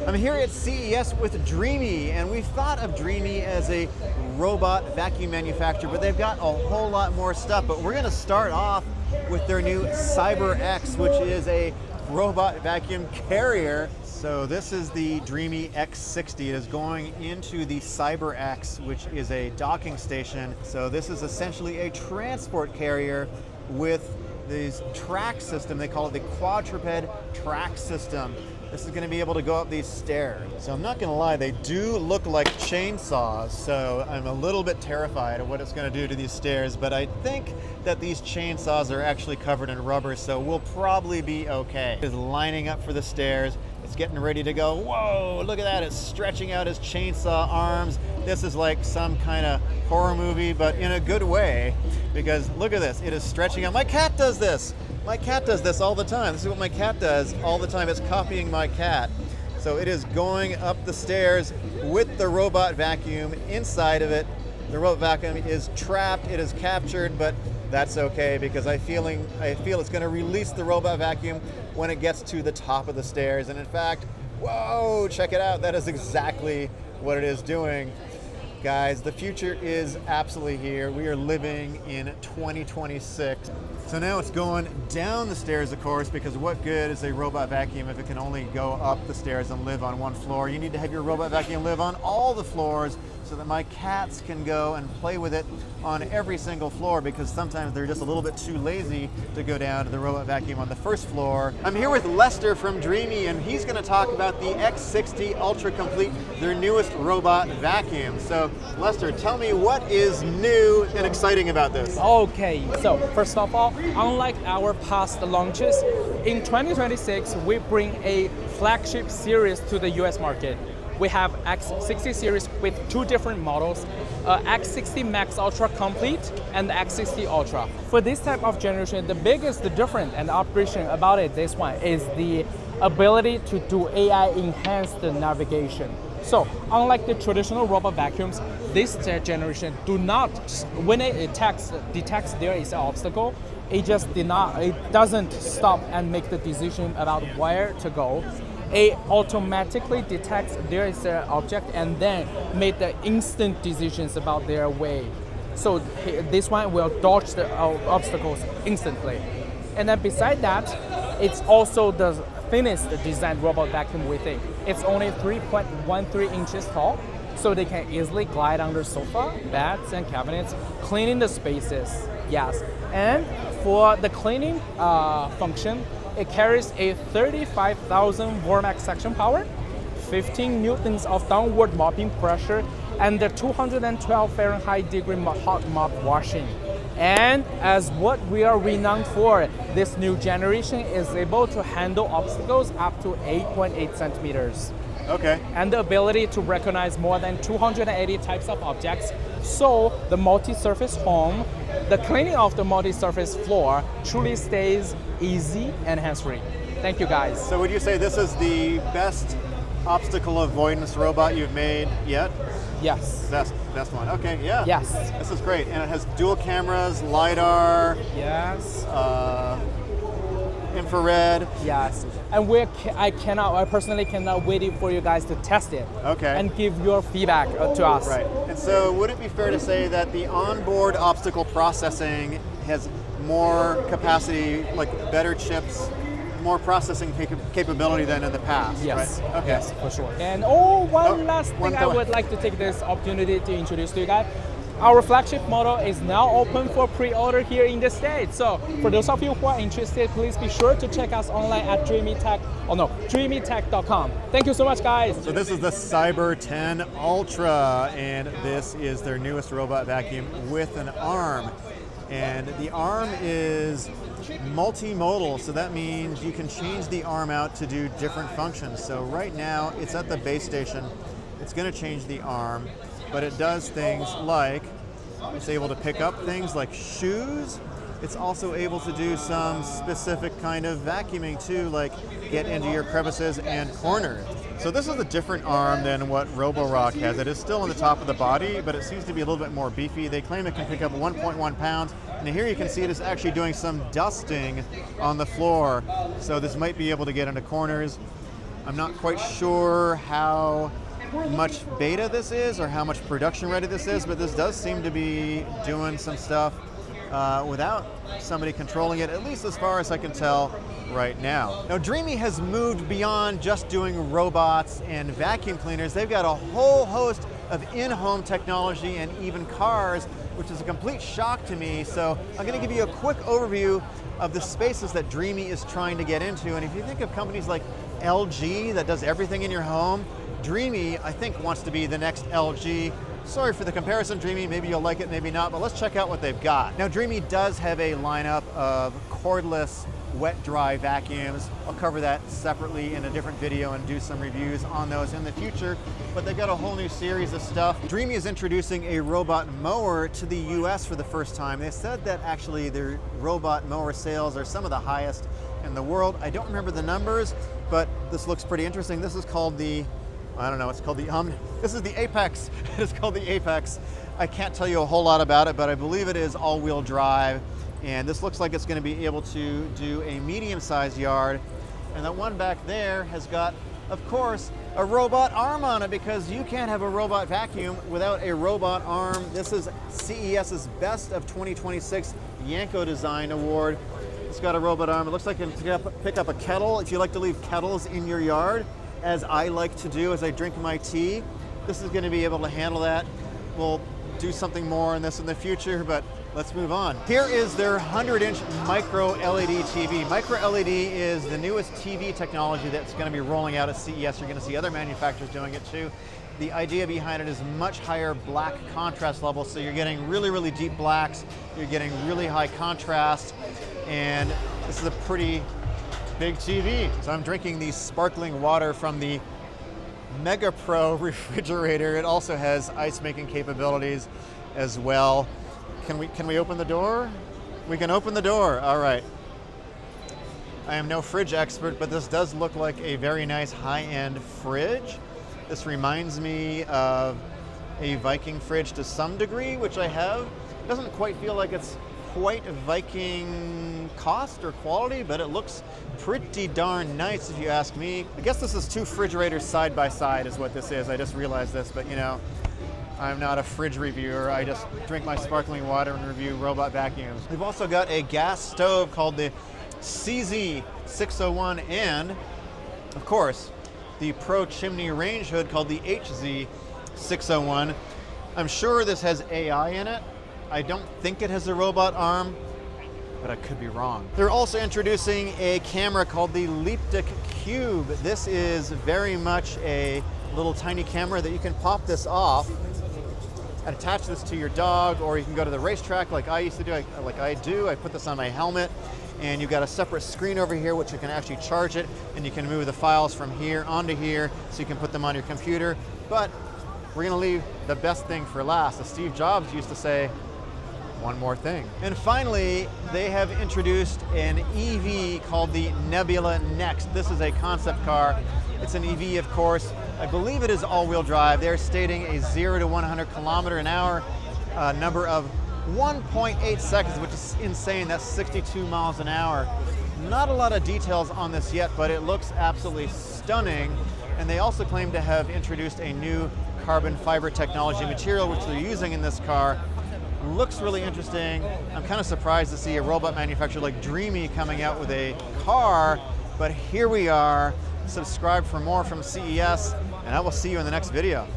I'm here at CES with Dreame, and we thought of Dreame as a robot vacuum manufacturer, but they've got a whole lot more stuff. But we're going to start off with their new Cyber X, which is a robot vacuum carrier. So this is the Dreame X60. It is going into the Cyber X, which is a docking station. So this is essentially a transport carrier with this track system. They call it the quadruped track system. This is going to be able to go up these stairs. So I'm not going to lie, they do look like chainsaws, so I'm a little bit terrified of what it's going to do to these stairs, but I think that these chainsaws are actually covered in rubber, so we'll probably be okay. It's lining up for the stairs. It's getting ready to go. Whoa, look at that. It's stretching out his chainsaw arms. This is like some kind of horror movie, but in a good way, because look at this. It is stretching out. My cat does this. My cat does this all the time. This is what my cat does all the time. It's copying my cat. So it is going up the stairs with the robot vacuum inside of it. The robot vacuum is trapped. It is captured, but that's okay because I feel it's going to release the robot vacuum when it gets to the top of the stairs. And in fact, whoa, check it out. That is exactly what it is doing. Guys, the future is absolutely here. We are living in 2026. So now it's going down the stairs, of course, because what good is a robot vacuum if it can only go up the stairs and live on one floor? You need to have your robot vacuum live on all the floors so that my cats can go and play with it on every single floor, because sometimes they're just a little bit too lazy to go down to the robot vacuum on the first floor. I'm here with Lester from Dreame, and he's going to talk about the X60 Ultra Complete, their newest robot vacuum. So Lester, tell me what is new and exciting about this? Okay, so first of all, unlike our past launches, in 2026 we bring a flagship series to the US market. We have X60 series with two different models, X60 Max Ultra Complete and the X60 Ultra. For this type of generation, the biggest difference and operation about it, this one, is the ability to do AI enhanced navigation. So unlike the traditional robot vacuums, this generation do not, when it detects there is an obstacle, it doesn't stop and make the decision about where to go. It automatically detects there is an object and then make the instant decisions about their way. So this one will dodge the obstacles instantly. And then beside that, it's also the thinnest designed robot vacuum we think. It's only 3.13 inches tall, so they can easily glide under sofa, beds, and cabinets, cleaning the spaces. Yes, and for the cleaning function, it carries a 35,000 Vormax suction power, 15 newtons of downward mopping pressure, and the 212 Fahrenheit degree hot mop washing. And as what we are renowned for, this new generation is able to handle obstacles up to 8.8 centimeters. Okay. And the ability to recognize more than 280 types of objects. So the multi-surface home, the cleaning of the multi-surface floor truly stays easy and hands-free. Thank you, guys. So would you say this is the best obstacle avoidance robot you've made yet? Yes. Best one. Okay, yeah. Yes. This is great. And it has dual cameras, LiDAR. Yes. Infrared. Yes. And I personally cannot wait for you guys to test it. Okay. And give your feedback to us. Right. And so would it be fair to say that the onboard obstacle processing has more capacity, like better chips, more processing capability than in the past? Yes. Right? Okay. Yes, for sure. And one last thing I would like to take this opportunity to introduce to you guys. Our flagship model is now open for pre-order here in the States. So for those of you who are interested, please be sure to check us online at dreametech.com. Thank you so much, guys. So this is the Cyber 10 Ultra, and this is their newest robot vacuum with an arm. And the arm is multimodal, so that means you can change the arm out to do different functions. So right now, it's at the base station. It's going to change the arm, but it does things like, it's able to pick up things like shoes. It's also able to do some specific kind of vacuuming too, like get into your crevices and corners. So this is a different arm than what Roborock has. It is still on the top of the body, but it seems to be a little bit more beefy. They claim it can pick up 1.1 pounds. And here you can see it is actually doing some dusting on the floor. So this might be able to get into corners. I'm not quite sure how much beta this is or how much production ready this is, but this does seem to be doing some stuff without somebody controlling it, at least as far as I can tell right now. Now, Dreame has moved beyond just doing robots and vacuum cleaners. They've got a whole host of in-home technology and even cars, which is a complete shock to me. So I'm going to give you a quick overview of the spaces that Dreame is trying to get into. And if you think of companies like LG that does everything in your home, Dreame, I think, wants to be the next LG. Sorry for the comparison, Dreame, maybe you'll like it, maybe not, but let's check out what they've got. Now, Dreame does have a lineup of cordless wet-dry vacuums. I'll cover that separately in a different video and do some reviews on those in the future, but they've got a whole new series of stuff. Dreame is introducing a robot mower to the US for the first time. They said that actually their robot mower sales are some of the highest in the world. I don't remember the numbers, but this looks pretty interesting. This is called the, I don't know, it's called the, this is the Apex. It's called the Apex. I can't tell you a whole lot about it, but I believe it is all-wheel drive. And this looks like it's going to be able to do a medium-sized yard. And that one back there has got, of course, a robot arm on it, because you can't have a robot vacuum without a robot arm. This is CES's Best of 2026 Yanko Design Award. It's got a robot arm. It looks like it can pick up a kettle if you like to leave kettles in your yard, as I like to do as I drink my tea. This is going to be able to handle that. We'll do something more on this in the future, but let's move on. Here is their 100-inch micro LED TV. Micro LED is the newest TV technology that's going to be rolling out at CES. You're going to see other manufacturers doing it too. The idea behind it is much higher black contrast levels, so you're getting really, really deep blacks, you're getting really high contrast, and this is a pretty big TV. So I'm drinking the sparkling water from the Mega Pro refrigerator. It also has ice making capabilities as well. Can we open the door? We can open the door, all right. I am no fridge expert, but this does look like a very nice high-end fridge. This reminds me of a Viking fridge to some degree, which I have. It doesn't quite feel like it's quite a Viking cost or quality, but it looks pretty darn nice if you ask me. I guess this is two refrigerators side by side is what this is. I just realized this, but you know, I'm not a fridge reviewer. I just drink my sparkling water and review robot vacuums. We've also got a gas stove called the CZ601 and, of course, the Pro Chimney Range Hood called the HZ601. I'm sure this has AI in it. I don't think it has a robot arm, but I could be wrong. They're also introducing a camera called the Leaptic Cube. This is very much a little tiny camera that you can pop this off and attach this to your dog, or you can go to the racetrack like I used to do, I put this on my helmet, and you've got a separate screen over here which you can actually charge it, and you can move the files from here onto here so you can put them on your computer. But we're gonna leave the best thing for last. As Steve Jobs used to say, one more thing. And finally, they have introduced an EV called the Nebula Next. This is a concept car. It's an EV, of course. I believe it is all-wheel drive. They're stating a 0 to 100 kilometer an hour number of 1.8 seconds, which is insane. That's 62 miles an hour. Not a lot of details on this yet, but it looks absolutely stunning. And they also claim to have introduced a new carbon fiber technology material, which they're using in this car. Looks really interesting. I'm kind of surprised to see a robot manufacturer like Dreame coming out with a car, but here we are. Subscribe for more from CES, and I will see you in the next video.